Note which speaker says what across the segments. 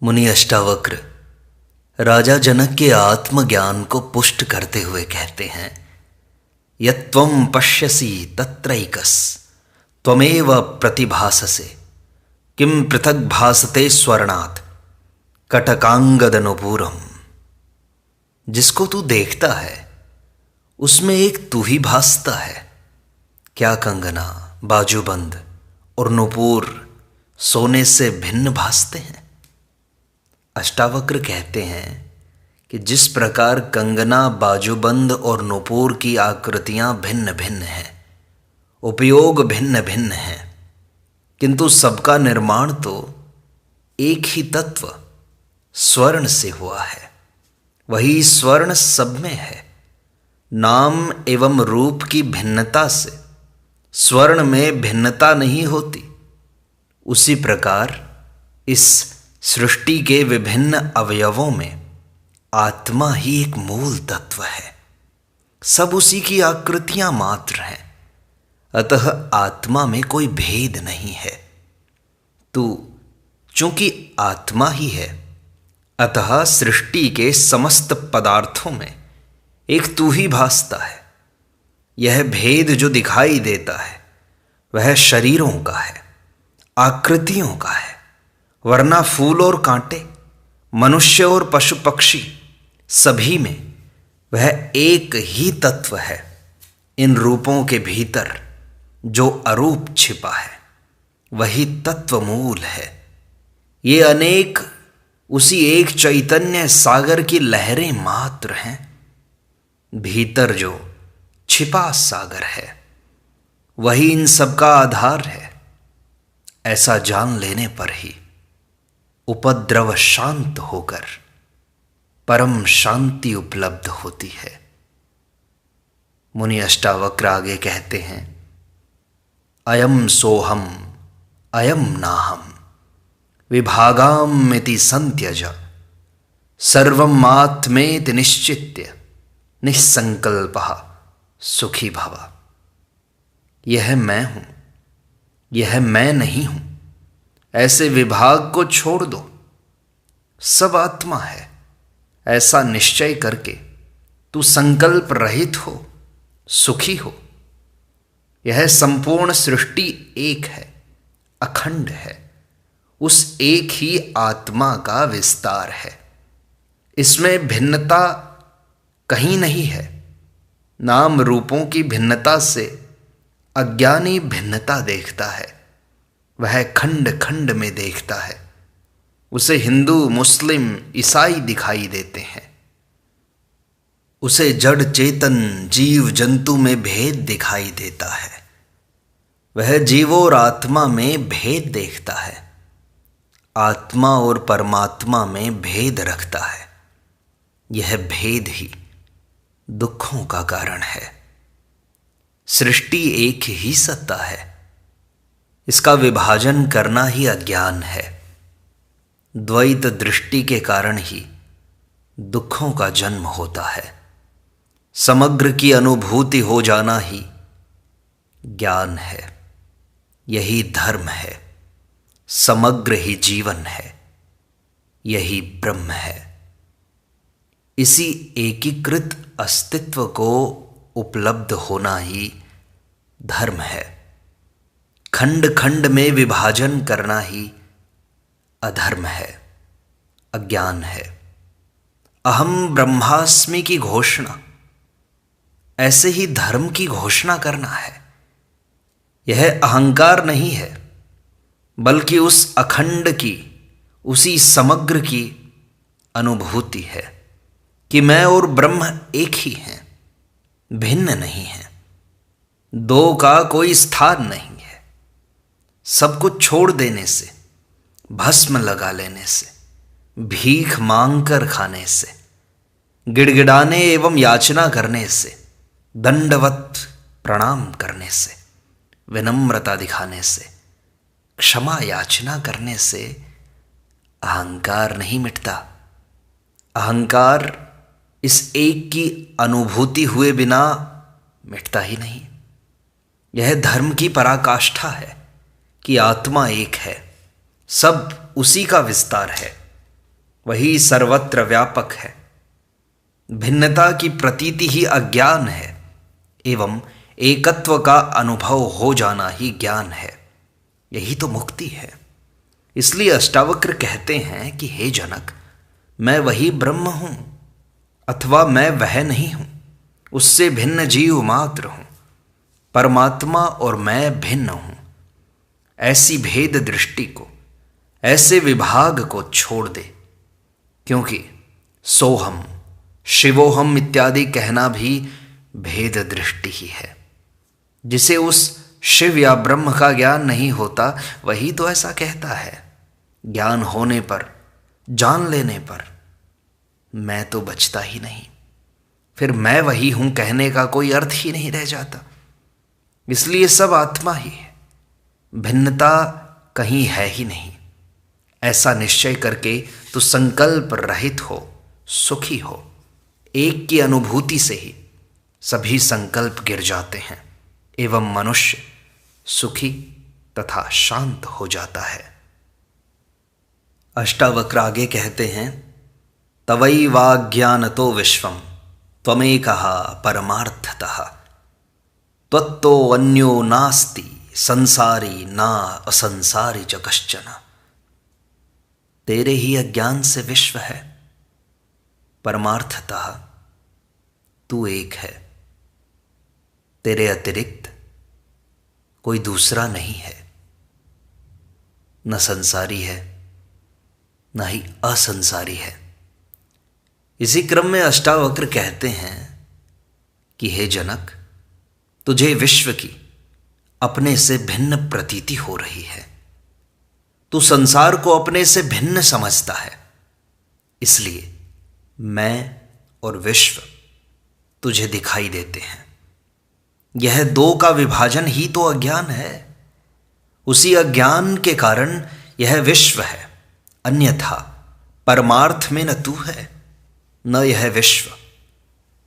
Speaker 1: मुनि अष्टावक्र राजा जनक के आत्मज्ञान को पुष्ट करते हुए कहते हैं, यत्त्वं पश्यसि तत्रैकस त्वमेव प्रतिभाससे किम पृथक भासते स्वर्णात् कटकांगदनुपूरम। जिसको तू देखता है उसमें एक तू ही भासता है। क्या कंगना, बाजूबंद और नुपुर सोने से भिन्न भासते हैं? अष्टावक्र कहते हैं कि जिस प्रकार कंगना, बाजूबंद और नुपुर की आकृतियां भिन्न भिन्न हैं, उपयोग भिन्न भिन्न हैं, किंतु सबका निर्माण तो एक ही तत्व स्वर्ण से हुआ है। वही स्वर्ण सब में है। नाम एवं रूप की भिन्नता से स्वर्ण में भिन्नता नहीं होती। उसी प्रकार इस सृष्टि के विभिन्न अवयवों में आत्मा ही एक मूल तत्व है। सब उसी की आकृतियां मात्र हैं। अतः आत्मा में कोई भेद नहीं है। तू चूंकि आत्मा ही है, अतः सृष्टि के समस्त पदार्थों में एक तू ही भासता है। यह भेद जो दिखाई देता है वह शरीरों का है, आकृतियों का है, वरना फूल और कांटे, मनुष्य और पशु पक्षी सभी में वह एक ही तत्व है। इन रूपों के भीतर जो अरूप छिपा है वही तत्व मूल है। ये अनेक उसी एक चैतन्य सागर की लहरें मात्र हैं। भीतर जो छिपा सागर है वही इन सब का आधार है। ऐसा जान लेने पर ही उपद्रव शांत होकर परम शांति उपलब्ध होती है। मुनि अष्टावक्र आगे कहते हैं, अयम सोहम अयम नाहम विभागामिति संत्यज सर्वम् आत्मेति निश्चित्य निःसंकल्पः सुखी भव। यह मैं हूं, यह मैं नहीं हूं, ऐसे विभाग को छोड़ दो। सब आत्मा है ऐसा निश्चय करके तू संकल्प रहित हो, सुखी हो। यह संपूर्ण सृष्टि एक है, अखंड है। उस एक ही आत्मा का विस्तार है। इसमें भिन्नता कहीं नहीं है। नाम रूपों की भिन्नता से अज्ञानी भिन्नता देखता है। वह खंड खंड में देखता है। उसे हिंदू, मुस्लिम, ईसाई दिखाई देते हैं। उसे जड़ चेतन जीव जंतु में भेद दिखाई देता है। वह जीव और आत्मा में भेद देखता है। आत्मा और परमात्मा में भेद रखता है। यह भेद ही दुखों का कारण है। सृष्टि एक ही सत्ता है। इसका विभाजन करना ही अज्ञान है। द्वैत दृष्टि के कारण ही दुखों का जन्म होता है। समग्र की अनुभूति हो जाना ही ज्ञान है। यही धर्म है। समग्र ही जीवन है। यही ब्रह्म है। इसी एकीकृत अस्तित्व को उपलब्ध होना ही धर्म है। खंड खंड में विभाजन करना ही अधर्म है, अज्ञान है। अहम ब्रह्मास्मि की घोषणा ऐसे ही धर्म की घोषणा करना है। यह अहंकार नहीं है, बल्कि उस अखंड की, उसी समग्र की अनुभूति है कि मैं और ब्रह्म एक ही हैं, भिन्न नहीं है। दो का कोई स्थान नहीं है। सब कुछ छोड़ देने से, भस्म लगा लेने से, भीख मांगकर खाने से, गिड़गिड़ाने एवं याचना करने से, दंडवत प्रणाम करने से, विनम्रता दिखाने से, क्षमा याचना करने से अहंकार नहीं मिटता। अहंकार इस एक की अनुभूति हुए बिना मिटता ही नहीं। यह धर्म की पराकाष्ठा है कि आत्मा एक है, सब उसी का विस्तार है। वही सर्वत्र व्यापक है। भिन्नता की प्रतीति ही अज्ञान है एवं एकत्व का अनुभव हो जाना ही ज्ञान है। यही तो मुक्ति है। इसलिए अष्टावक्र कहते हैं कि हे जनक, मैं वही ब्रह्म हूं अथवा मैं वह नहीं हूं, उससे भिन्न जीव मात्र हूं। परमात्मा और मैं भिन्न हूं। ऐसी भेद दृष्टि को, ऐसे विभाग को छोड़ दे, क्योंकि सोहम शिवोहम इत्यादि कहना भी भेद दृष्टि ही है। जिसे उस शिव या ब्रह्म का ज्ञान नहीं होता वही तो ऐसा कहता है। ज्ञान होने पर, जान लेने पर मैं तो बचता ही नहीं, फिर मैं वही हूं कहने का कोई अर्थ ही नहीं रह जाता। इसलिए सब आत्मा ही है, भिन्नता कहीं है ही नहीं। ऐसा निश्चय करके तो संकल्प रहित हो, सुखी हो। एक की अनुभूति से ही सभी संकल्प गिर जाते हैं एवं मनुष्य सुखी तथा शांत हो जाता है। अष्टावक्र आगे कहते हैं, तवैवाज्ञानतो विश्वम त्वमेकः परमार्थतः त्वत्तो अन्यो नास्ति संसारी ना असंसारी च कश्चन। तेरे ही अज्ञान से विश्व है, परमार्थतः तू एक है। तेरे अतिरिक्त कोई दूसरा नहीं है। न संसारी है, न ही असंसारी है। इसी क्रम में अष्टावक्र कहते हैं कि हे जनक, तुझे विश्व की अपने से भिन्न प्रतीति हो रही है। तू संसार को अपने से भिन्न समझता है। इसलिए मैं और विश्व तुझे दिखाई देते हैं। यह दो का विभाजन ही तो अज्ञान है। उसी अज्ञान के कारण यह विश्व है, अन्यथा परमार्थ में न तू है न यह विश्व,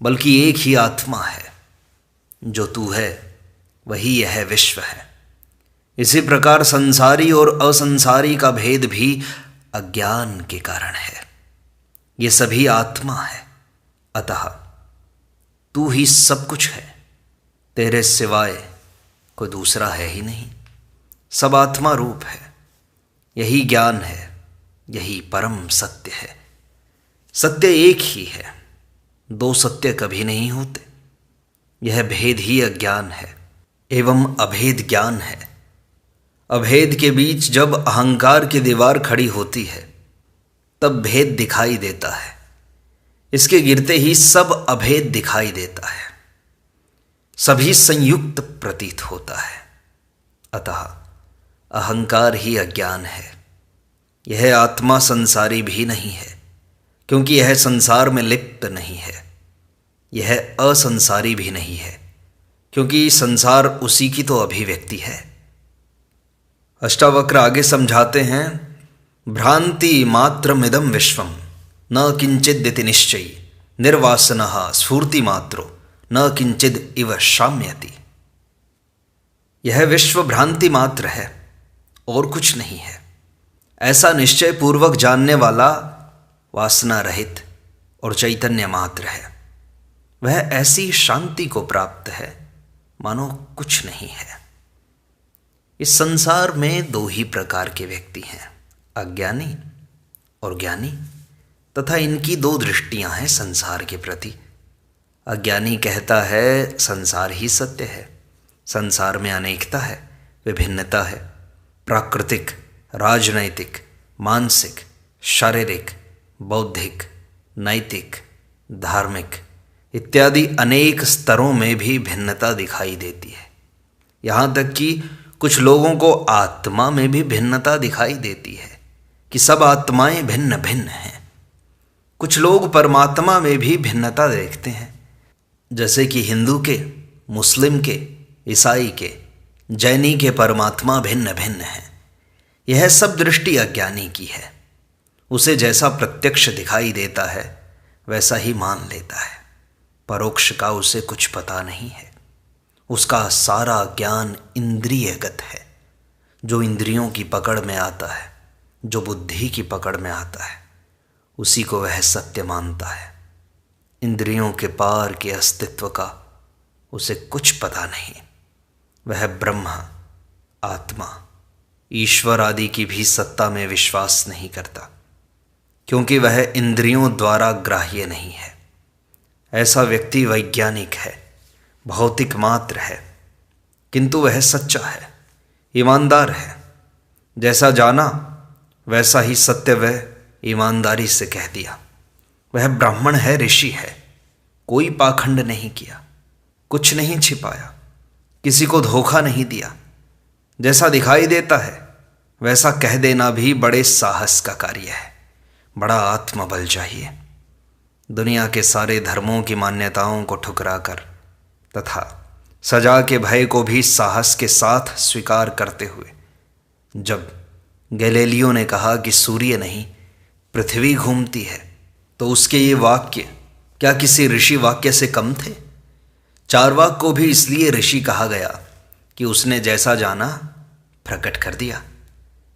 Speaker 1: बल्कि एक ही आत्मा है। जो तू है वही यह विश्व है। इसी प्रकार संसारी और असंसारी का भेद भी अज्ञान के कारण है। ये सभी आत्मा है, अतः तू ही सब कुछ है। तेरे सिवाय कोई दूसरा है ही नहीं। सब आत्मा रूप है। यही ज्ञान है, यही परम सत्य है। सत्य एक ही है, दो सत्य कभी नहीं होते। यह भेद ही अज्ञान है एवं अभेद ज्ञान है। अभेद के बीच जब अहंकार की दीवार खड़ी होती है तब भेद दिखाई देता है। इसके गिरते ही सब अभेद दिखाई देता है, सभी संयुक्त प्रतीत होता है। अतः अहंकार ही अज्ञान है। यह आत्मा संसारी भी नहीं है, क्योंकि यह संसार में लिप्त नहीं है। यह असंसारी भी नहीं है, क्योंकि संसार उसी की तो अभिव्यक्ति है। अष्टावक्र आगे समझाते हैं, भ्रांति मात्रमिदं विश्वम न किंचिदिति निश्चयी निर्वासनः स्फूर्ति मात्रो न किंचिद इव शाम्यति। यह विश्व भ्रांति मात्र है और कुछ नहीं है। ऐसा निश्चय पूर्वक जानने वाला वासना रहित और चैतन्य मात्र है। वह ऐसी शांति को प्राप्त है मानो कुछ नहीं है। इस संसार में दो ही प्रकार के व्यक्ति हैं, अज्ञानी और ज्ञानी, तथा इनकी दो दृष्टियां हैं संसार के प्रति। अज्ञानी कहता है संसार ही सत्य है, संसार में अनेकता है, विभिन्नता है। प्राकृतिक, राजनैतिक, मानसिक, शारीरिक, बौद्धिक, नैतिक, धार्मिक इत्यादि अनेक स्तरों में भी भिन्नता दिखाई देती है। यहाँ तक कि कुछ लोगों को आत्मा में भी भिन्नता दिखाई देती है कि सब आत्माएं भिन्न भिन्न हैं। कुछ लोग परमात्मा में भी भिन्नता देखते हैं, जैसे कि हिंदू के, मुस्लिम के, ईसाई के, जैनी के परमात्मा भिन्न भिन्न हैं। यह सब दृष्टि अज्ञानी की है। उसे जैसा प्रत्यक्ष दिखाई देता है वैसा ही मान लेता है। परोक्ष का उसे कुछ पता नहीं है। उसका सारा ज्ञान इंद्रियगत है, जो इंद्रियों की पकड़ में आता है, जो बुद्धि की पकड़ में आता है। उसी को वह सत्य मानता है। इंद्रियों के पार के अस्तित्व का उसे कुछ पता नहीं। वह ब्रह्म, आत्मा, ईश्वर आदि की भी सत्ता में विश्वास नहीं करता, क्योंकि वह इंद्रियों द्वारा ग्राह्य नहीं है। ऐसा व्यक्ति वैज्ञानिक है, भौतिक मात्र है, किंतु वह सच्चा है, ईमानदार है। जैसा जाना वैसा ही सत्य वह ईमानदारी से कह दिया। वह ब्राह्मण है, ऋषि है, कोई पाखंड नहीं किया, कुछ नहीं छिपाया, किसी को धोखा नहीं दिया। जैसा दिखाई देता है वैसा कह देना भी बड़े साहस का कार्य है, बड़ा आत्मबल चाहिए। दुनिया के सारे धर्मों की मान्यताओं को ठुकराकर तथा सजा के भय को भी साहस के साथ स्वीकार करते हुए जब गैलीलियो ने कहा कि सूर्य नहीं पृथ्वी घूमती है, तो उसके ये वाक्य क्या किसी ऋषि वाक्य से कम थे? चारवाक को भी इसलिए ऋषि कहा गया कि उसने जैसा जाना प्रकट कर दिया।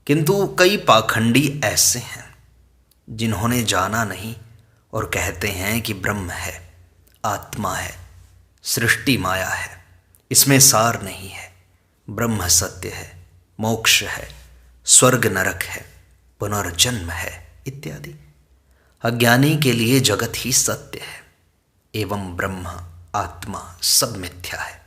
Speaker 1: किंतु कई पाखंडी ऐसे हैं जिन्होंने जाना नहीं और कहते हैं कि ब्रह्म है, आत्मा है, सृष्टि माया है, इसमें सार नहीं है, ब्रह्म सत्य है, मोक्ष है, स्वर्ग नरक है, पुनर्जन्म है इत्यादि। अज्ञानी के लिए जगत ही सत्य है एवं ब्रह्म, आत्मा सब मिथ्या है।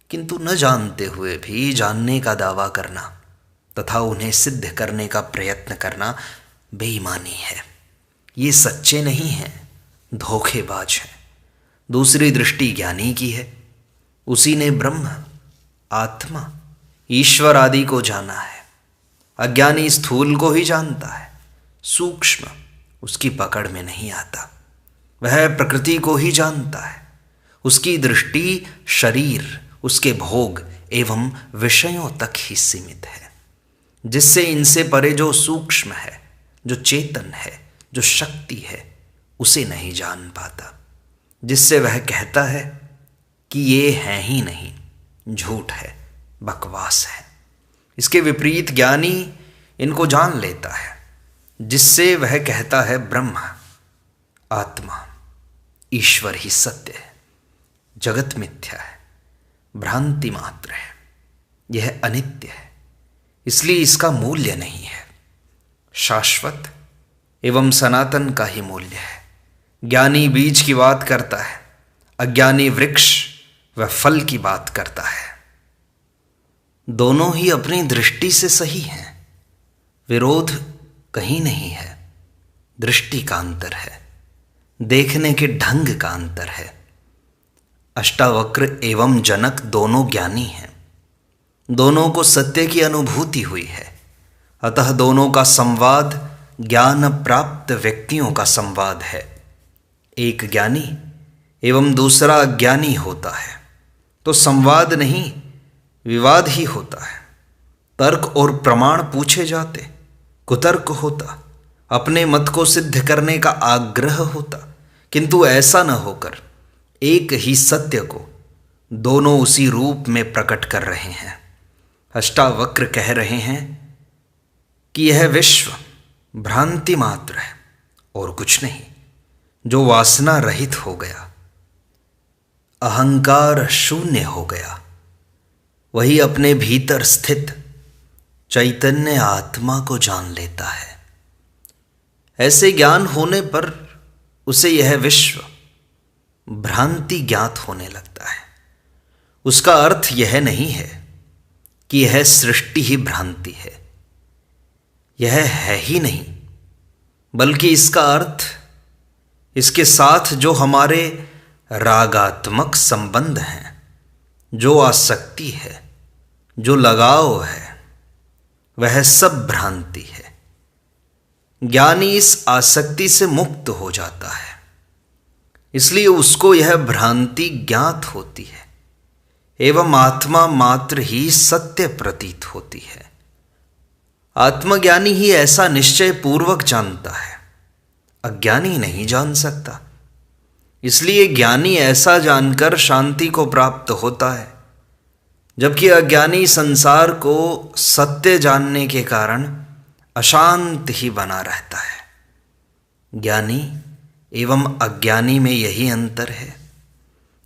Speaker 1: किंतु न जानते हुए भी जानने का दावा करना तथा उन्हें सिद्ध करने का प्रयत्न करना बेईमानी है। ये सच्चे नहीं हैं, धोखेबाज हैं। दूसरी दृष्टि ज्ञानी की है, उसी ने ब्रह्म, आत्मा, ईश्वर आदि को जाना है। अज्ञानी स्थूल को ही जानता है, सूक्ष्म उसकी पकड़ में नहीं आता। वह प्रकृति को ही जानता है, उसकी दृष्टि शरीर, उसके भोग एवं विषयों तक ही सीमित है। जिससे इनसे परे जो सूक्ष्म है, जो चेतन है, जो शक्ति है, उसे नहीं जान पाता। जिससे वह कहता है कि ये है ही नहीं, झूठ है, बकवास है। इसके विपरीत ज्ञानी इनको जान लेता है, जिससे वह कहता है ब्रह्म, आत्मा, ईश्वर ही सत्य है, जगत मिथ्या है, भ्रांति मात्र है, यह अनित्य है, इसलिए इसका मूल्य नहीं है। शाश्वत एवं सनातन का ही मूल्य है। ज्ञानी बीज की बात करता है, अज्ञानी वृक्ष व फल की बात करता है। दोनों ही अपनी दृष्टि से सही हैं, विरोध कहीं नहीं है। दृष्टि का अंतर है, देखने के ढंग का अंतर है। अष्टावक्र एवं जनक दोनों ज्ञानी हैं, दोनों को सत्य की अनुभूति हुई है, अतः दोनों का संवाद ज्ञान प्राप्त व्यक्तियों का संवाद है। एक ज्ञानी एवं दूसरा अज्ञानी होता है तो संवाद नहीं, विवाद ही होता है। तर्क और प्रमाण पूछे जाते, कुतर्क होता, अपने मत को सिद्ध करने का आग्रह होता। किंतु ऐसा न होकर एक ही सत्य को दोनों उसी रूप में प्रकट कर रहे हैं। अष्टावक्र कह रहे हैं कि यह विश्व भ्रांति मात्र है और कुछ नहीं। जो वासना रहित हो गया, अहंकार शून्य हो गया, वही अपने भीतर स्थित चैतन्य आत्मा को जान लेता है। ऐसे ज्ञान होने पर उसे यह विश्व भ्रांति ज्ञात होने लगता है। उसका अर्थ यह नहीं है कि यह सृष्टि ही भ्रांति है, यह है ही नहीं, बल्कि इसका अर्थ इसके साथ जो हमारे रागात्मक संबंध हैं, जो आसक्ति है, जो लगाव है, वह सब भ्रांति है। ज्ञानी इस आसक्ति से मुक्त हो जाता है, इसलिए उसको यह भ्रांति ज्ञात होती है एवं आत्मा मात्र ही सत्य प्रतीत होती है। आत्मज्ञानी ही ऐसा निश्चय पूर्वक जानता है, अज्ञानी नहीं जान सकता। इसलिए ज्ञानी ऐसा जानकर शांति को प्राप्त होता है, जबकि अज्ञानी संसार को सत्य जानने के कारण अशांत ही बना रहता है। ज्ञानी एवं अज्ञानी में यही अंतर है।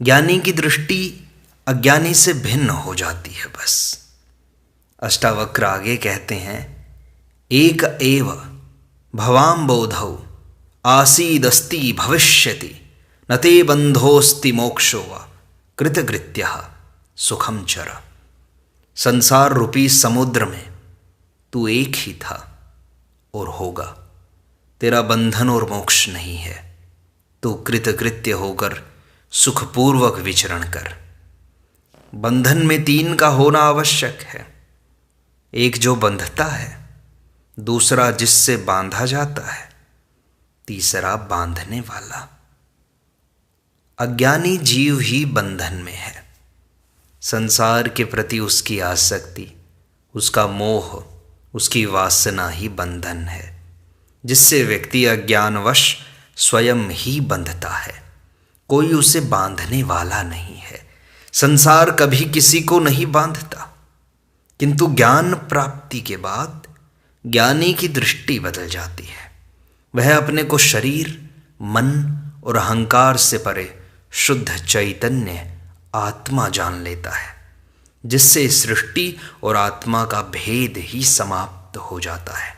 Speaker 1: ज्ञानी की दृष्टि अज्ञानी से भिन्न हो जाती है बस। अष्टावक्र आगे कहते हैं, एक एव भवाम बोधौ आसीदस्ति भविष्यति न ते बंधोस्ति मोक्षो वा कृतकृत्यः सुखम चर। संसार रूपी समुद्र में तू एक ही था और होगा। तेरा बंधन और मोक्ष नहीं है। तू कृतकृत्य होकर सुखपूर्वक विचरण कर। बंधन में तीन का होना आवश्यक है। एक जो बंधता है, दूसरा जिससे बांधा जाता है, तीसरा बांधने वाला। अज्ञानी जीव ही बंधन में है। संसार के प्रति उसकी आसक्ति, उसका मोह, उसकी वासना ही बंधन है, जिससे व्यक्ति अज्ञानवश स्वयं ही बंधता है। कोई उसे बांधने वाला नहीं है। संसार कभी किसी को नहीं बांधता, किंतु ज्ञान प्राप्ति के बाद ज्ञानी की दृष्टि बदल जाती है। वह अपने को शरीर, मन और अहंकार से परे शुद्ध चैतन्य आत्मा जान लेता है, जिससे सृष्टि और आत्मा का भेद ही समाप्त हो जाता है।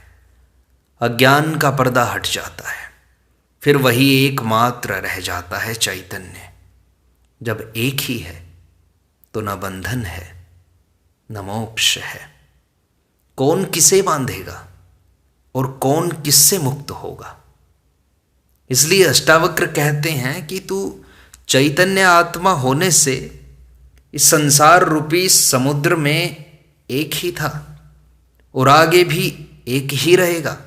Speaker 1: अज्ञान का पर्दा हट जाता है। फिर वही एकमात्र रह जाता है चैतन्य। जब एक ही है तो न बंधन है न मोक्ष है। कौन किसे बांधेगा और कौन किससे मुक्त होगा? इसलिए अष्टावक्र कहते हैं कि तू चैतन्य आत्मा होने से इस संसार रूपी समुद्र में एक ही था और आगे भी एक ही रहेगा।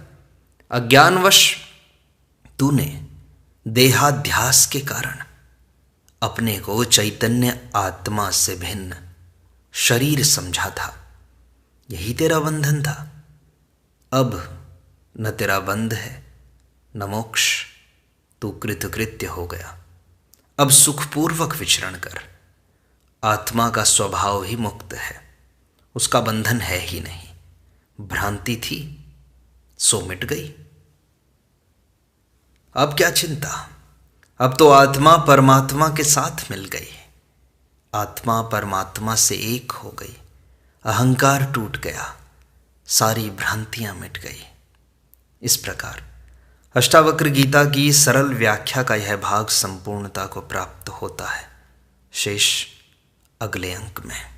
Speaker 1: अज्ञानवश तूने देहाध्यास के कारण अपने को चैतन्य आत्मा से भिन्न शरीर समझा था। यही तेरा बंधन था। अब न तेरा बंध है न मोक्ष। तू कृतकृत्य हो गया। अब सुखपूर्वक विचरण कर। आत्मा का स्वभाव ही मुक्त है, उसका बंधन है ही नहीं। भ्रांति थी सो मिट गई। अब क्या चिंता? अब तो आत्मा परमात्मा के साथ मिल गई। आत्मा परमात्मा से एक हो गई। अहंकार टूट गया, सारी भ्रांतियां मिट गई। इस प्रकार अष्टावक्र गीता की सरल व्याख्या का यह भाग संपूर्णता को प्राप्त होता है। शेष अगले अंक में।